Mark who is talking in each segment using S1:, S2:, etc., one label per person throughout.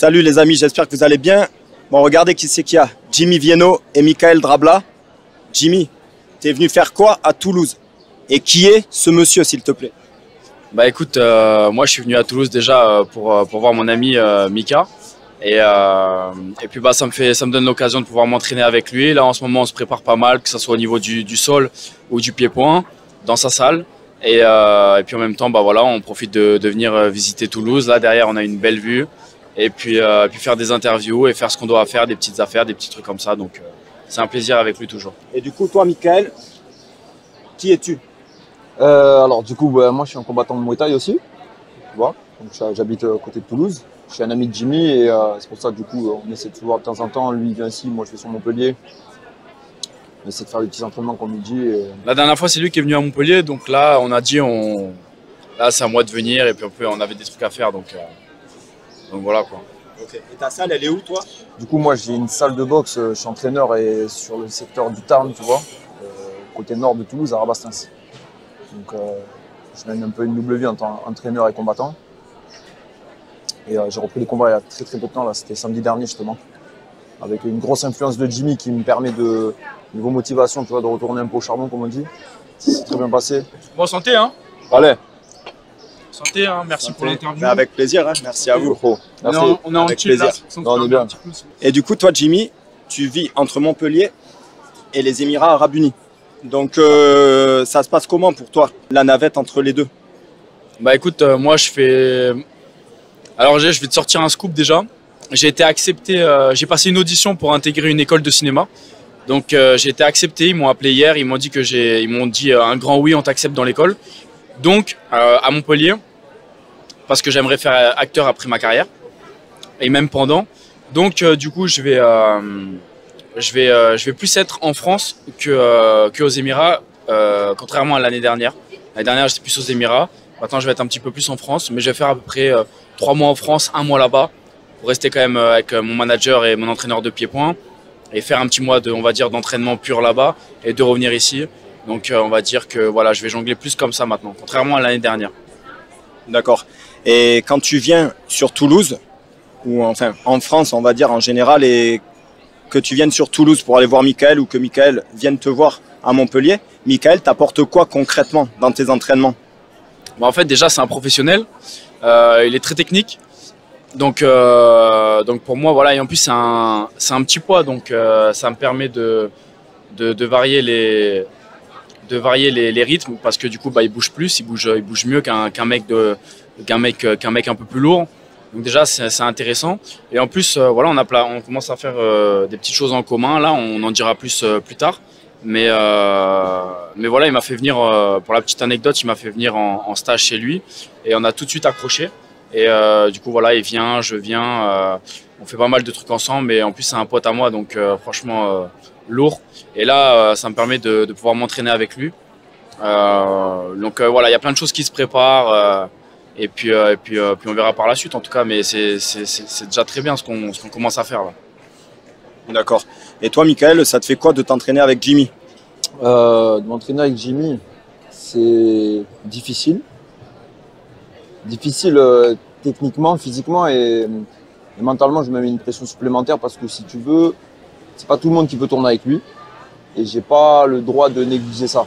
S1: Salut les amis, j'espère que vous allez bien. Bon, regardez qui c'est qu'il y a. Jimmy Vienno et Michael Drabla. Jimmy, t'es venu faire quoi à Toulouse? Et qui est ce monsieur, s'il te plaît?
S2: Bah écoute, moi je suis venu à Toulouse déjà pour voir mon ami Mika. Et puis bah ça me donne l'occasion de pouvoir m'entraîner avec lui. Là en ce moment on se prépare pas mal, que ce soit au niveau du sol ou du pied-point, dans sa salle. Et puis en même temps bah voilà, on profite de venir visiter Toulouse. Là derrière on a une belle vue. Et puis faire des interviews et faire ce qu'on doit faire, des petites affaires, des petits trucs comme ça. Donc c'est un plaisir avec lui toujours.
S1: Et du coup, toi, Michael, qui es-tu?
S3: Alors du coup, moi je suis un combattant de Muay Thai aussi, tu vois. Donc j'habite à côté de Toulouse. Je suis un ami de Jimmy et c'est pour ça que du coup on essaie de se voir de temps en temps. Lui il vient ici, moi je vais sur Montpellier. On essaie de faire des petits entraînements comme il dit.
S2: La dernière fois c'est lui qui est venu à Montpellier, donc là on a dit là c'est à moi de venir et puis on avait des trucs à faire donc voilà quoi.
S1: Okay. Et ta salle elle est où toi?
S3: Du coup moi j'ai une salle de boxe, je suis entraîneur et sur le secteur du Tarn, tu vois, côté nord de Toulouse à Rabastens. Donc je mène un peu une double vie en tant qu'entraîneur et combattant. Et j'ai repris les combats il y a très peu de temps, là c'était samedi dernier justement. Avec une grosse influence de Jimmy qui me permet niveau motivation, tu vois, de retourner un peu au charbon comme on dit. C'est très bien passé.
S2: Bon santé hein.
S3: Allez.
S2: Santé hein, merci pour l'interview.
S1: Avec plaisir, hein. Merci à vous.
S3: Merci.
S2: On est en
S1: Avec
S2: chill là,
S1: plaisir.
S3: On est bien.
S1: Et du coup, toi Jimmy, tu vis entre Montpellier et les Émirats Arabes Unis. Donc ça se passe comment pour toi, la navette entre les deux?
S2: Bah écoute, moi je fais... Alors je vais te sortir un scoop déjà. J'ai été accepté, j'ai passé une audition pour intégrer une école de cinéma. Donc j'ai été accepté, ils m'ont appelé hier, ils m'ont dit un grand oui, on t'accepte dans l'école. Donc à Montpellier, parce que j'aimerais faire acteur après ma carrière, et même pendant. Donc du coup je vais plus être en France qu'aux Émirats, contrairement à l'année dernière. L'année dernière j'étais plus aux Émirats, maintenant je vais être un petit peu plus en France, mais je vais faire à peu près 3 mois en France, 1 mois là-bas, pour rester quand même avec mon manager et mon entraîneur de pied-point, et faire un petit mois on va dire, d'entraînement pur là-bas, et de revenir ici. Donc on va dire que voilà, je vais jongler plus comme ça maintenant, contrairement à l'année dernière.
S1: D'accord. Et quand tu viens sur Toulouse, ou enfin en France on va dire en général, et que tu viennes sur Toulouse pour aller voir Michael ou que Michael vienne te voir à Montpellier, Michael t'apporte quoi concrètement dans tes entraînements?
S2: Bah, en fait déjà c'est un professionnel, il est très technique. Donc pour moi voilà, et en plus c'est un petit poids, donc ça me permet de varier les rythmes, parce que du coup bah il bouge plus, il bouge mieux qu'un mec un peu plus lourd. Donc déjà c'est intéressant, et en plus voilà, on commence à faire des petites choses en commun. Là on en dira plus tard, mais voilà, il m'a fait venir, pour la petite anecdote, il m'a fait venir en stage chez lui et on a tout de suite accroché. Et du coup voilà, il vient, je viens, on fait pas mal de trucs ensemble, et en plus c'est un pote à moi, donc franchement lourd. Et là ça me permet de pouvoir m'entraîner avec lui. Donc voilà, il y a plein de choses qui se préparent, et puis on verra par la suite en tout cas, mais c'est déjà très bien ce qu'on commence à faire là.
S1: D'accord. Et toi Michael, ça te fait quoi de t'entraîner avec Jimmy?
S3: De m'entraîner avec Jimmy, c'est difficile. Difficile techniquement, physiquement et mentalement, je me mets une pression supplémentaire parce que si tu veux, c'est pas tout le monde qui peut tourner avec lui et j'ai pas le droit de négliger ça.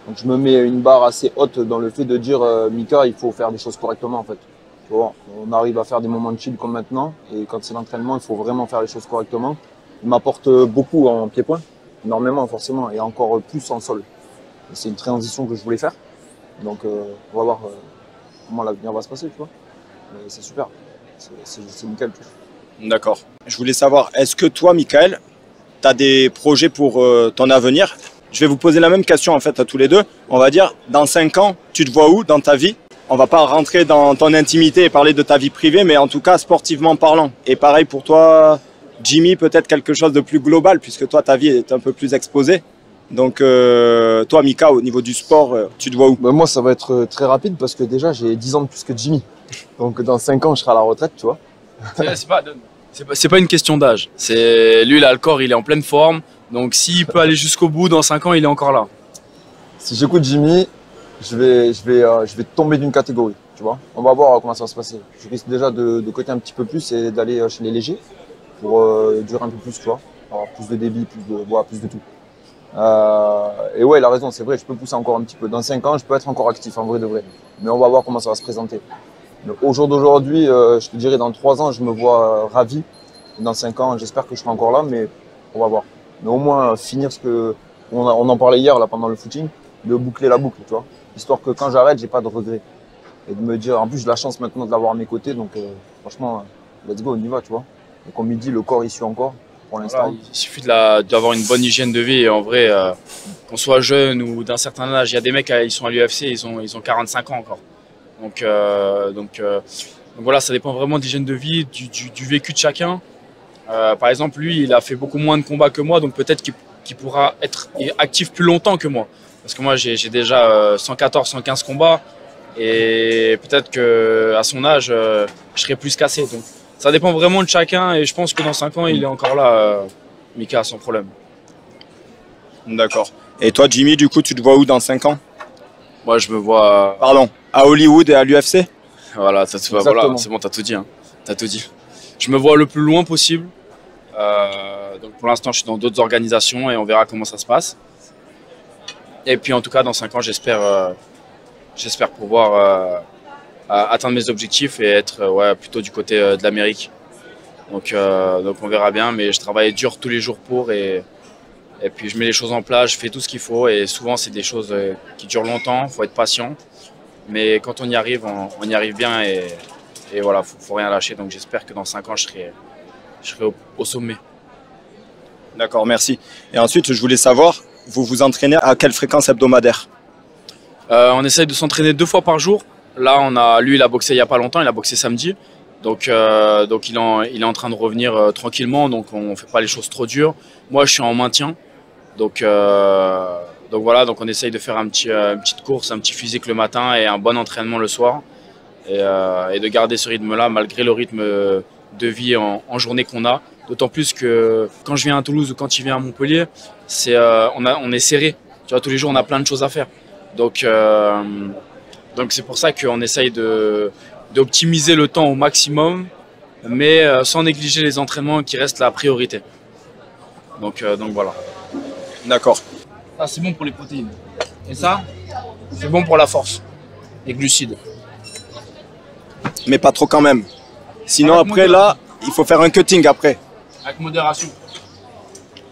S3: Donc je me mets une barre assez haute dans le fait de dire Mika, il faut faire des choses correctement en fait. Tu vois, on arrive à faire des moments de chill comme maintenant, et quand c'est l'entraînement, il faut vraiment faire les choses correctement. Il m'apporte beaucoup en pied-point, énormément forcément, et encore plus en sol. C'est une transition que je voulais faire, donc on va voir comment l'avenir va se passer, tu vois. Mais c'est super, c'est nickel.
S1: D'accord. Je voulais savoir, est-ce que toi Michael, tu as des projets pour ton avenir? Je vais vous poser la même question en fait à tous les deux. On va dire, dans 5 ans, tu te vois où dans ta vie? On va pas rentrer dans ton intimité et parler de ta vie privée, mais en tout cas sportivement parlant. Et pareil pour toi, Jimmy, peut-être quelque chose de plus global, puisque toi, ta vie est un peu plus exposée. Donc toi, Mika, au niveau du sport, tu te vois où?
S3: Moi, ça va être très rapide parce que déjà, j'ai 10 ans de plus que Jimmy. Donc dans 5 ans, je serai à la retraite, tu vois.
S2: C'est pas une question d'âge. Lui, là, le corps, il est en pleine forme. Donc s'il peut aller jusqu'au bout, dans 5 ans, il est encore là.
S3: Si j'écoute Jimmy, je vais tomber d'une catégorie. tu vois. On va voir comment ça va se passer. Je risque déjà de coter un petit peu plus et d'aller chez les légers pour durer un peu plus, tu vois. Alors, plus de débit, plus de tout. Et ouais, il a raison, c'est vrai, je peux pousser encore un petit peu. Dans 5 ans, je peux être encore actif, en vrai de vrai. Mais on va voir comment ça va se présenter. Au jour d'aujourd'hui, je te dirais dans 3 ans, je me vois ravi. Et dans 5 ans, j'espère que je serai encore là, mais on va voir. Mais au moins, finir ce que on en parlait hier là pendant le footing, de boucler la boucle, tu vois. Histoire que quand j'arrête, j'ai pas de regrets. Et de me dire, en plus, j'ai la chance maintenant de l'avoir à mes côtés, donc franchement, let's go, on y va, tu vois. Et comme il dit, le corps, il suit encore, pour l'instant.
S2: Voilà, il suffit d'avoir une bonne hygiène de vie. Et en vrai, qu'on soit jeune ou d'un certain âge, il y a des mecs, ils sont à l'UFC, ils ont 45 ans encore. Donc voilà, ça dépend vraiment de l'hygiène de vie, du vécu de chacun. Par exemple, lui, il a fait beaucoup moins de combats que moi, donc peut-être qu'il pourra être actif plus longtemps que moi. Parce que moi, j'ai déjà 114, 115 combats. Et peut-être qu'à son âge, je serai plus cassé. Donc, ça dépend vraiment de chacun. Et je pense que dans 5 ans, il est encore là, Mika, sans problème.
S1: D'accord. Et toi, Jimmy, du coup, tu te vois où dans 5 ans?
S2: Moi, je me vois.
S1: Pardon, à Hollywood et à l'UFC?
S2: Voilà, voilà, c'est bon, t'as tout dit. Hein. T'as tout dit. Je me vois le plus loin possible. Donc pour l'instant, je suis dans d'autres organisations et on verra comment ça se passe. Et puis en tout cas, dans 5 ans, j'espère pouvoir atteindre mes objectifs et être plutôt du côté de l'Amérique. Donc on verra bien, mais je travaille dur tous les jours pour et puis je mets les choses en place, je fais tout ce qu'il faut et souvent c'est des choses qui durent longtemps, il faut être patient. Mais quand on y arrive, on y arrive bien et voilà, faut rien lâcher. Donc j'espère que dans 5 ans, je serai au sommet.
S1: D'accord, merci. Et ensuite, je voulais savoir, vous vous entraînez à quelle fréquence hebdomadaire?
S2: On essaye de s'entraîner 2 fois par jour. Là, lui, il a boxé il n'y a pas longtemps, il a boxé samedi. Donc il est en train de revenir tranquillement, donc on ne fait pas les choses trop dures. Moi, je suis en maintien. Donc voilà, donc on essaye de faire une petite course, un petit physique le matin et un bon entraînement le soir. Et de garder ce rythme-là malgré le rythme de vie en journée qu'on a. D'autant plus que quand je viens à Toulouse ou quand il vient à Montpellier, on est serré. Tu vois, tous les jours, on a plein de choses à faire. Donc c'est pour ça qu'on essaye d'optimiser le temps au maximum, mais sans négliger les entraînements qui restent la priorité. Donc voilà.
S1: D'accord.
S2: Ça, c'est bon pour les protéines. Et ça, c'est bon pour la force, les glucides.
S1: Mais pas trop quand même. Sinon
S2: Avec
S1: après là, il faut faire un cutting après.
S2: Avec modération.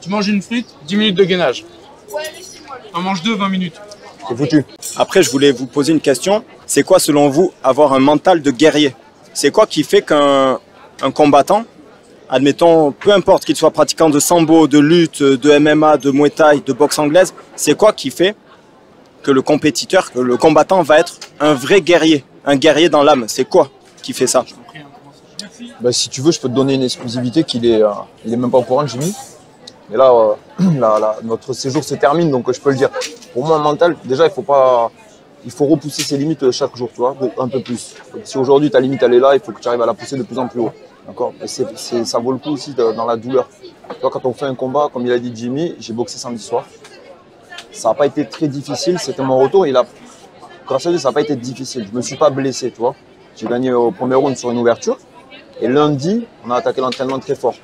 S2: Tu manges une frite, 10 minutes de gainage. Tu en manges 2, 20 minutes.
S3: C'est foutu.
S1: Après, je voulais vous poser une question. C'est quoi selon vous avoir un mental de guerrier? C'est quoi qui fait qu'un combattant, admettons, peu importe qu'il soit pratiquant de sambo, de lutte, de MMA, de muay thai, de boxe anglaise, c'est quoi qui fait que le compétiteur, que le combattant va être un vrai guerrier, un guerrier dans l'âme? C'est quoi qui fait ça?
S3: Bah, si tu veux, je peux te donner une exclusivité il est même pas au courant, Jimmy. Et là, notre séjour se termine, donc je peux le dire. Pour moi, mental, déjà, il faut repousser ses limites chaque jour, tu vois, un peu plus. Donc, si aujourd'hui ta limite elle est là, il faut que tu arrives à la pousser de plus en plus haut. D'accord? Et ça vaut le coup aussi dans la douleur. Tu vois, quand on fait un combat, comme il a dit Jimmy, j'ai boxé samedi soir. Ça n'a pas été très difficile, c'était mon retour. Grâce à Dieu, ça n'a pas été difficile. Je ne me suis pas blessé, tu vois. J'ai gagné au premier round sur une ouverture. Et lundi, on a attaqué l'entraînement très fort.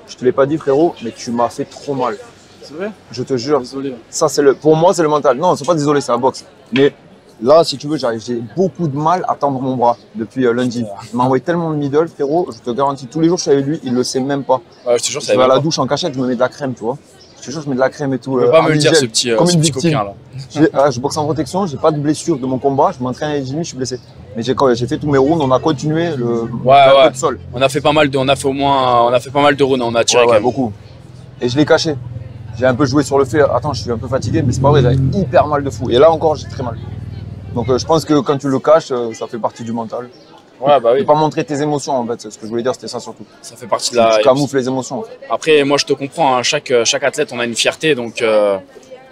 S3: Je te l'ai pas dit, frérot, mais tu m'as fait trop mal.
S2: C'est vrai?
S3: Je te jure.
S2: Désolé.
S3: Ça, pour moi, c'est le mental. Non, c'est pas désolé, c'est la boxe. Mais là, si tu veux, j'ai beaucoup de mal à tendre mon bras depuis lundi. Il m'a envoyé tellement de middle, frérot. Je te garantis, tous les jours, je suis avec lui, il le sait même pas.
S2: Ouais, je te jure,
S3: je vais à la douche en cachette, je me mets de la crème, tu vois. Je te jure, je mets de la crème et tout.
S2: Tu peux pas me le dire, ce petit coquin là.
S3: Je boxe en protection, j'ai pas de blessure de mon combat. Je m'entraîne avec Jimmy, je suis blessé. Mais j'ai fait tous mes rounds, on a continué le
S2: ouais.
S3: de sol.
S2: On a fait pas mal de rounds, on a tiré quand même.
S3: Beaucoup. Et je l'ai caché. J'ai un peu joué sur le fait, attends, je suis un peu fatigué, mais c'est pas vrai, j'avais hyper mal de fou. Et là encore, j'ai très mal. Donc je pense que quand tu le caches, ça fait partie du mental.
S2: Ouais, bah oui.
S3: Ne pas montrer tes émotions, en fait, c'est ce que je voulais dire, c'était ça surtout.
S2: Ça fait partie de la.
S3: Tu camoufles les émotions. En fait.
S2: Après, moi je te comprends, hein, chaque athlète, on a une fierté, donc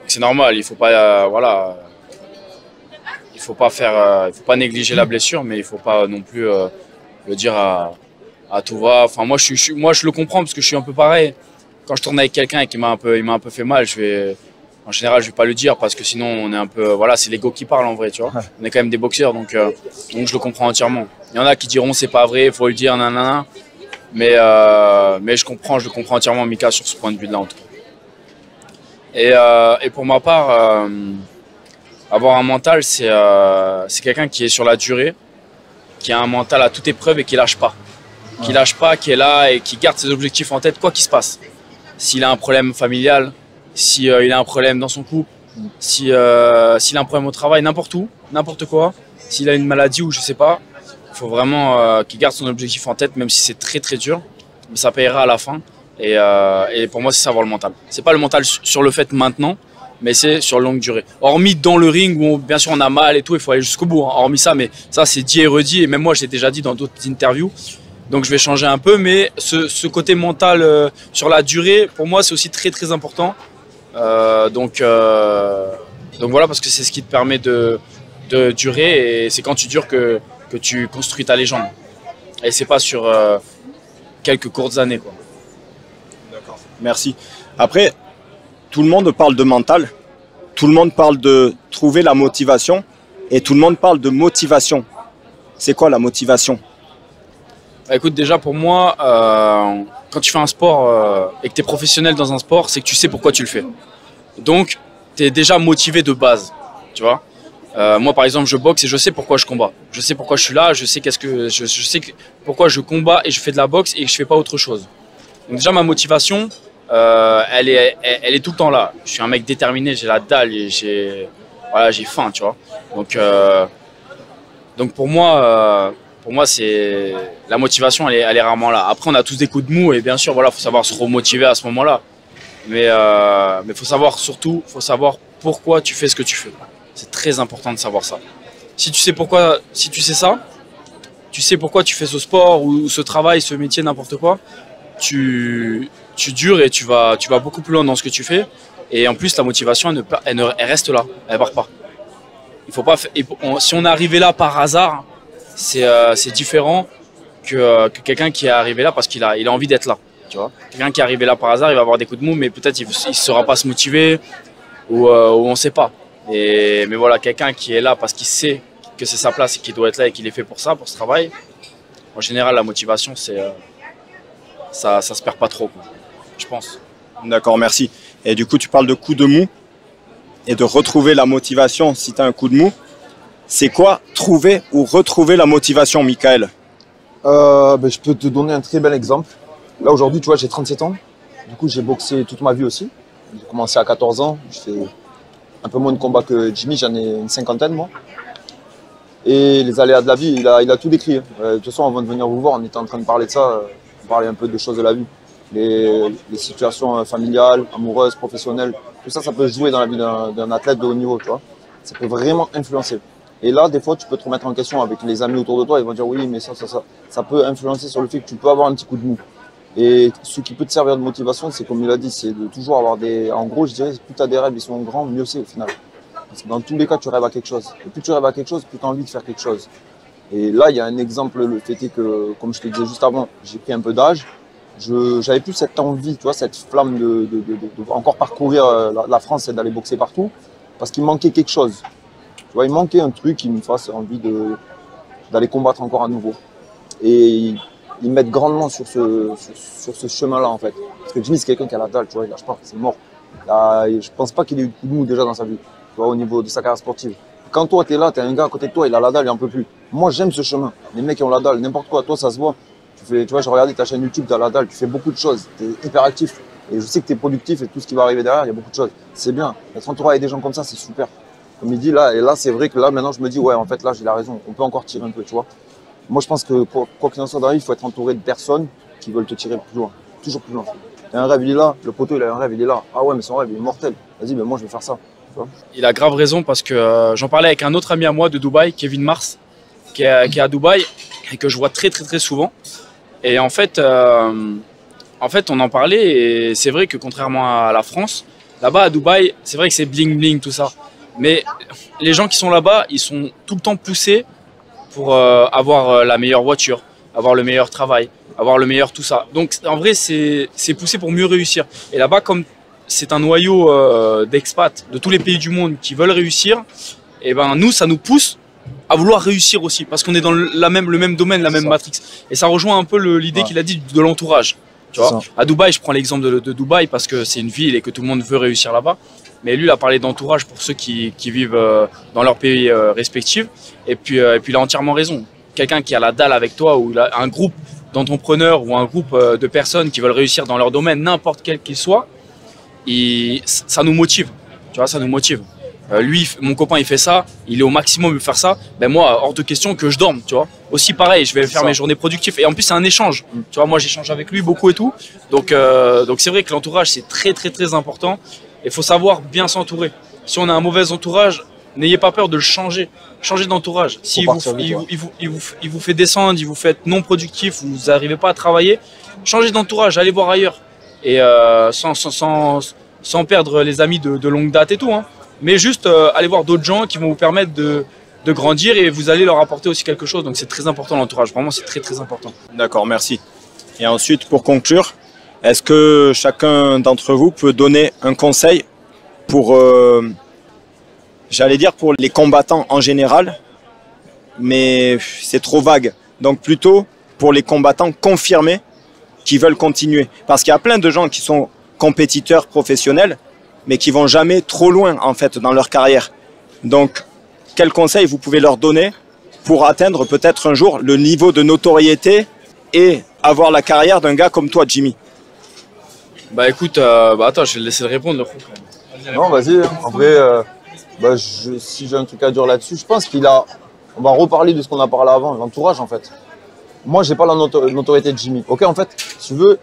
S2: c'est normal. Il faut pas, il faut pas négliger la blessure, mais il faut pas non plus le dire à tout va. Enfin, moi je le comprends parce que je suis un peu pareil. Quand je tourne avec quelqu'un et qu'il m'a un peu fait mal, je En général, je vais pas le dire parce que sinon on est un peu, voilà, c'est l'ego qui parle en vrai, tu vois. On est quand même des boxeurs, donc je le comprends entièrement. Il y en a qui diront c'est pas vrai, faut le dire, nanana. Mais je le comprends entièrement Mika sur ce point de vue-là en tout cas. Et pour ma part, avoir un mental, c'est quelqu'un qui est sur la durée, qui a un mental à toute épreuve et qui lâche pas. Qui lâche pas, qui est là et qui garde ses objectifs en tête, quoi qu'il se passe. S'il a un problème familial, s'il a un problème dans son couple, s'il a un problème au travail, n'importe où, n'importe quoi, s'il a une maladie ou je sais pas, il faut vraiment qu'il garde son objectif en tête, même si c'est très très dur, mais ça payera à la fin. Et pour moi, c'est savoir le mental. C'est pas le mental sur le fait maintenant, mais c'est sur longue durée. Hormis dans le ring où bien sûr on a mal et tout, il faut aller jusqu'au bout, hein. Hormis ça, mais ça c'est dit et redit, et même moi je l'ai déjà dit dans d'autres interviews. Donc je vais changer un peu, mais ce côté mental sur la durée, pour moi c'est aussi très très important. Donc voilà, parce que c'est ce qui te permet de durer, et c'est quand tu dures que tu construis ta légende. Et c'est pas sur quelques courtes années, quoi.
S1: D'accord. Merci. Après, tout le monde parle de mental, tout le monde parle de trouver la motivation, et tout le monde parle de motivation. C'est quoi la motivation?
S2: Bah, écoute, déjà pour moi, quand tu fais un sport et que tu es professionnel dans un sport, c'est que tu sais pourquoi tu le fais. Donc, tu es déjà motivé de base, tu vois. Moi, par exemple, je boxe et je sais pourquoi je combats. Je sais pourquoi je suis là, je sais pourquoi je combats et je fais de la boxe et que je fais pas autre chose. Donc déjà, ma motivation, elle est tout le temps là. Je suis un mec déterminé, j'ai la dalle et j'ai faim, tu vois. Donc pour moi, c'est la motivation, elle est rarement là. Après, on a tous des coups de mou et bien sûr, voilà, faut savoir se remotiver à ce faut savoir pourquoi tu fais ce que tu fais. C'est très important de savoir ça. Si tu sais ça, tu sais pourquoi tu fais ce sport ou ce travail, ce métier, n'importe quoi, tu dures et tu vas beaucoup plus loin dans ce que tu fais. Et en plus, la motivation, elle reste là, elle part pas. Il faut pas. Si on est arrivé là par hasard, c'est différent que quelqu'un qui est arrivé là parce qu'il a envie d'être là. Tu vois, quelqu'un qui est arrivé là par hasard, il va avoir des coups de mou, mais peut-être il ne saura pas se motiver ou on ne sait pas. Mais voilà, quelqu'un qui est là parce qu'il sait que c'est sa place et qu'il doit être là et qu'il est fait pour ça, pour ce travail. En général, la motivation, ça se perd pas trop, quoi, je pense.
S1: D'accord, merci. Et du coup, tu parles de coups de mou et de retrouver la motivation si tu as un coup de mou. C'est quoi trouver ou retrouver la motivation, Michael?
S3: Je peux te donner un très bel exemple. Là, aujourd'hui, tu vois, j'ai 37 ans. Du coup, j'ai boxé toute ma vie aussi. J'ai commencé à 14 ans. Je fais un peu moins de combats que Jimmy. J'en ai une cinquantaine, moi. Et les aléas de la vie, il a tout décrit. De toute façon, avant de venir vous voir, on était en train de parler de ça. On parlait un peu des choses de la vie. Les situations familiales, amoureuses, professionnelles. Tout ça, ça peut jouer dans la vie d'un athlète de haut niveau, tu vois. Ça peut vraiment influencer. Et là, des fois, tu peux te remettre en question avec les amis autour de toi. Ils vont dire oui, mais ça. Ça peut influencer sur le fait que tu peux avoir un petit coup de mou. Et ce qui peut te servir de motivation, c'est comme il a dit, c'est de toujours avoir des... En gros, je dirais, plus tu as des rêves, ils sont grands, mieux c'est au final. Parce que dans tous les cas, tu rêves à quelque chose. Et plus tu rêves à quelque chose, plus tu as envie de faire quelque chose. Et là, il y a un exemple, le fait est que, comme je te disais juste avant, j'ai pris un peu d'âge. J'avais plus cette envie, tu vois, cette flamme de encore parcourir la France et d'aller boxer partout. Parce qu'il manquait quelque chose. Tu vois, il manquait un truc qui me fasse envie d'aller combattre encore à nouveau. Et ils mettent grandement sur ce chemin-là, en fait. Parce que Jimmy, c'est quelqu'un qui a la dalle, tu vois, il lâche pas, c'est mort. Je pense pas qu'il ait eu de coup de mou déjà dans sa vie, tu vois, au niveau de sa carrière sportive. Quand toi, t'es là, t'as un gars à côté de toi, il a la dalle, il en peut plus. Moi, j'aime ce chemin. Les mecs qui ont la dalle, n'importe quoi, toi, ça se voit. Tu vois, j'ai regardé ta chaîne YouTube, t'as la dalle, tu fais beaucoup de choses, t'es hyper actif. Et je sais que t'es productif et tout ce qui va arriver derrière, il y a beaucoup de choses. C'est bien. Être entouré avec des gens comme ça, c'est super. Comme il dit là, et là, c'est vrai que là, maintenant, je me dis, ouais, en fait, là, j'ai la raison. On peut encore tirer un peu, tu vois. Moi, je pense que quoi qu'il en soit dans la vie, il faut être entouré de personnes qui veulent te tirer plus loin, toujours plus loin. T'as un rêve, il est là, le poteau, il a un rêve, il est là. Ah ouais, mais son rêve, il est mortel. Vas-y, mais moi, je vais faire ça. Tu vois.
S2: Il a grave raison parce que j'en parlais avec un autre ami à moi de Dubaï, Kevin Mars, qui est à Dubaï et que je vois très très très souvent. Et en fait, on en parlait et c'est vrai que contrairement à la France, là-bas à Dubaï, c'est vrai que c'est bling bling tout ça. Mais les gens qui sont là-bas, ils sont tout le temps poussés pour avoir la meilleure voiture, avoir le meilleur travail, avoir le meilleur tout ça. Donc en vrai, c'est poussé pour mieux réussir. Et là-bas, comme c'est un noyau d'expats de tous les pays du monde qui veulent réussir. Et ben nous, ça nous pousse à vouloir réussir aussi, parce qu'on est dans le même domaine, la même matrix. Et ça rejoint un peu l'idée qu'il a dit de l'entourage. Tu vois, à Dubaï, je prends l'exemple de Dubaï parce que c'est une ville et que tout le monde veut réussir là-bas. Mais lui, il a parlé d'entourage pour ceux qui vivent dans leur pays respectifs. Et puis il a entièrement raison. Quelqu'un qui a la dalle avec toi, ou un groupe d'entrepreneurs ou un groupe de personnes qui veulent réussir dans leur domaine, n'importe quel qu'il soit, ça nous motive. Tu vois, ça nous motive. Lui, mon copain, il fait ça, il est au maximum de faire ça. Ben moi, hors de question que je dorme, tu vois. Aussi pareil, je vais faire mes journées productives. Et en plus, c'est un échange. Tu vois, moi, j'échange avec lui beaucoup et tout. Donc c'est vrai que l'entourage, c'est très, très, très important. Il faut savoir bien s'entourer. Si on a un mauvais entourage, n'ayez pas peur de le changer. Changez d'entourage. Si il vous fait descendre, il vous fait être non productif, vous n'arrivez pas à travailler, changez d'entourage, allez voir ailleurs. Et sans perdre les amis de longue date et tout, hein. Mais juste aller voir d'autres gens qui vont vous permettre de grandir et vous allez leur apporter aussi quelque chose. Donc c'est très important l'entourage, vraiment c'est très très important.
S1: D'accord, merci. Et ensuite, pour conclure, est-ce que chacun d'entre vous peut donner un conseil pour, j'allais dire pour les combattants en général, mais c'est trop vague. Donc plutôt pour les combattants confirmés qui veulent continuer. Parce qu'il y a plein de gens qui sont compétiteurs professionnels, mais qui vont jamais trop loin en fait dans leur carrière. Donc, quel conseil vous pouvez leur donner pour atteindre peut-être un jour le niveau de notoriété et avoir la carrière d'un gars comme toi, Jimmy?
S2: Bah écoute, attends, je vais le laisser répondre.
S3: Non, vas-y. En vrai, si j'ai un truc à dire là-dessus, je pense on va reparler de ce qu'on a parlé avant, l'entourage en fait. Moi, j'ai pas la notoriété de Jimmy. Ok, en fait, si tu veux,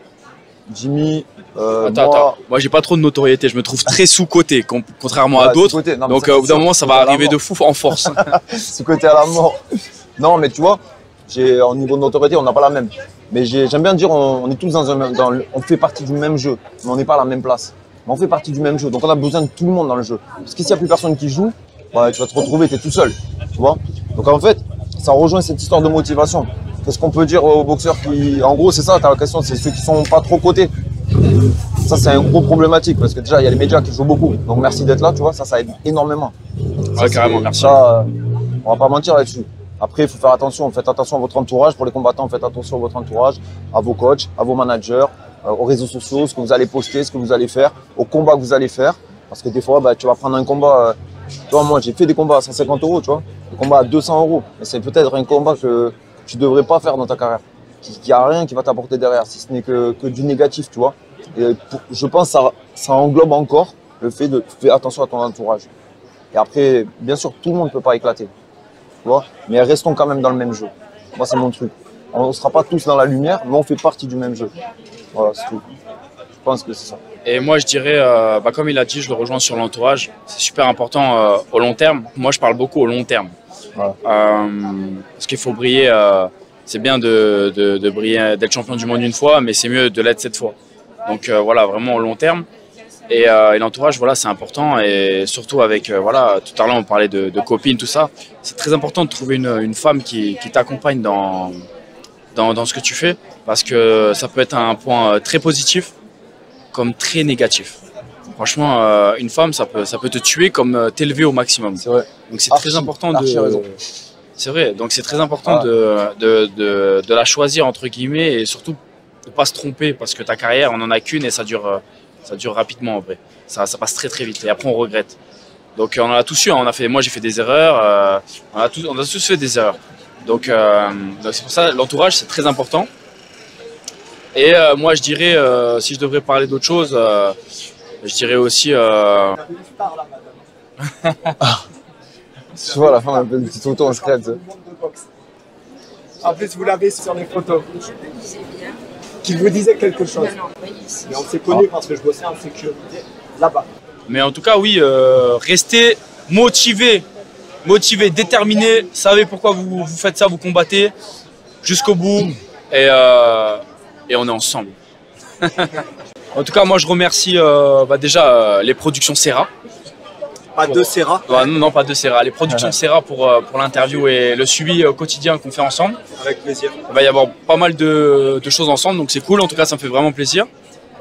S3: Jimmy,
S2: attends. Moi, j'ai pas trop de notoriété. Je me trouve très sous-coté, contrairement à d'autres. Donc, au bout d'un moment, ça va arriver de fou en force.
S3: Sous-coté à la mort. Non, mais tu vois, au niveau de notoriété, on n'a pas la même. Mais j'aime bien dire, on est tous on fait partie du même jeu, mais on n'est pas à la même place. Mais on fait partie du même jeu, donc on a besoin de tout le monde dans le jeu. Parce que s'il n'y a plus personne qui joue, tu vas te retrouver, tu es tout seul. Tu vois. Donc en fait, ça rejoint cette histoire de motivation. Qu'est-ce qu'on peut dire aux boxeurs qui, en gros, c'est ça ta question, c'est ceux qui sont pas trop cotés. Ça, c'est un gros problématique parce que déjà, il y a les médias qui jouent beaucoup. Donc merci d'être là, tu vois, ça aide énormément.
S2: Ouais, carrément, merci.
S3: Ça, on va pas mentir là-dessus. Après, il faut faire attention. Faites attention à votre entourage. Pour les combattants, faites attention à votre entourage, à vos coachs, à vos managers, aux réseaux sociaux, ce que vous allez poster, ce que vous allez faire, aux combats que vous allez faire. Parce que des fois, tu vas prendre un combat. Tu vois, moi, j'ai fait des combats à 150 €, tu vois, des combats à 200 €. Mais c'est peut-être un combat que tu devrais pas faire dans ta carrière. Qu'il n'y a rien qui va t'apporter derrière, si ce n'est que du négatif, tu vois. Et je pense que ça englobe encore le fait de faire attention à ton entourage. Et après, bien sûr, tout le monde ne peut pas éclater. Tu vois, mais restons quand même dans le même jeu. Moi, c'est mon truc. On ne sera pas tous dans la lumière, mais on fait partie du même jeu. Voilà, c'est tout. Je pense que c'est ça.
S2: Et moi, je dirais, comme il a dit, je le rejoins sur l'entourage. C'est super important au long terme. Moi, je parle beaucoup au long terme. Voilà. Parce qu'il faut briller. C'est bien de briller, d'être champion du monde une fois, mais c'est mieux de l'être 7 fois. Donc voilà, vraiment au long terme. Et l'entourage, voilà, c'est important. Et surtout avec, voilà, tout à l'heure on parlait de copines, tout ça. C'est très important de trouver une femme qui t'accompagne dans ce que tu fais. Parce que ça peut être un point très positif comme très négatif. Franchement, une femme, ça peut te tuer comme t'élever au maximum.
S3: C'est vrai.
S2: Donc c'est très important C'est vrai, donc c'est très important de la choisir entre guillemets et surtout de ne pas se tromper parce que ta carrière, on n'en a qu'une et ça dure rapidement en vrai. Ça passe très très vite et après on regrette. Donc on en a tous eu, hein. Moi j'ai fait des erreurs, on a tous fait des erreurs. Donc c'est pour ça l'entourage c'est très important. Et moi je dirais, si je devrais parler d'autre chose, je dirais aussi...
S3: Tu vois, à la fin, un peu de petite photo en scred.
S4: En plus, vous l'avez sur les photos. Qui vous disait quelque chose. Mais on s'est connus parce que je bossais en sécurité là-bas.
S2: Mais en tout cas, oui, restez motivés, déterminés. Savez pourquoi vous faites ça, vous combattez jusqu'au bout. Et on est ensemble. En tout cas, moi, je remercie déjà les productions Serra.
S1: Pas de Serra?
S2: Non, pas de Serra. Les productions Serra pour l'interview et le suivi quotidien qu'on fait ensemble.
S1: Avec plaisir.
S2: Il va y avoir pas mal de choses ensemble, donc c'est cool. En tout cas, ça me fait vraiment plaisir.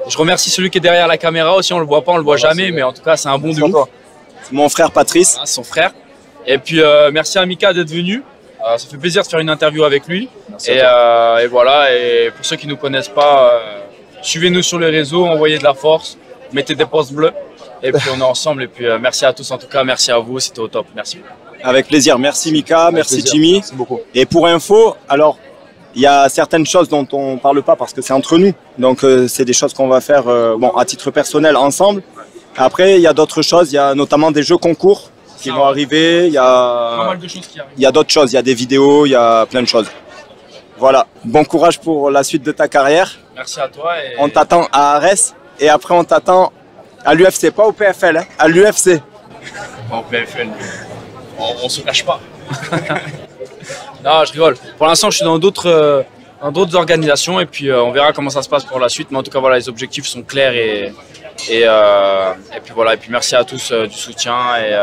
S2: Je remercie celui qui est derrière la caméra aussi, on le voit pas, on le voit jamais, mais en tout cas c'est un bon de ouf.
S1: C'est mon frère Patrice.
S2: Ah, son frère. Et puis merci à Mika d'être venu. Ça fait plaisir de faire une interview avec lui. Et voilà, et pour ceux qui ne nous connaissent pas, suivez-nous sur les réseaux, envoyez de la force, mettez des posts bleus. Et puis on est ensemble. Et puis merci à tous en tout cas, merci à vous, c'était au top. Merci.
S1: Avec plaisir. Merci Mika, merci
S3: plaisir.
S1: Jimmy.
S3: Merci beaucoup.
S1: Et pour info, alors il y a certaines choses dont on parle pas parce que c'est entre nous. Donc c'est des choses qu'on va faire bon, à titre personnel ensemble. Après, il y a d'autres choses, il y a notamment des jeux concours qui vont arriver, il y
S2: Pas
S1: a
S2: mal de choses qui arrivent.
S1: il y a d'autres choses, il y a des vidéos, il y a plein de choses. Voilà, bon courage pour la suite de ta carrière.
S2: Merci à toi. Et...
S1: On t'attend à Arès et après on t'attend à l'UFC, pas au PFL, hein, à l'UFC.
S2: Bon, PFL, on se cache pas. Non, je rigole. Pour l'instant, je suis dans d'autres organisations et puis on verra comment ça se passe pour la suite. Mais en tout cas, voilà, les objectifs sont clairs et puis voilà. Et puis merci à tous du soutien et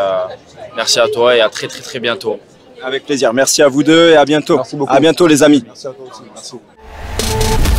S2: merci à toi et à très très très bientôt.
S1: Avec plaisir. Merci à vous deux et à bientôt.
S3: Merci beaucoup.
S1: À bientôt les amis.
S3: Merci à toi aussi. Merci.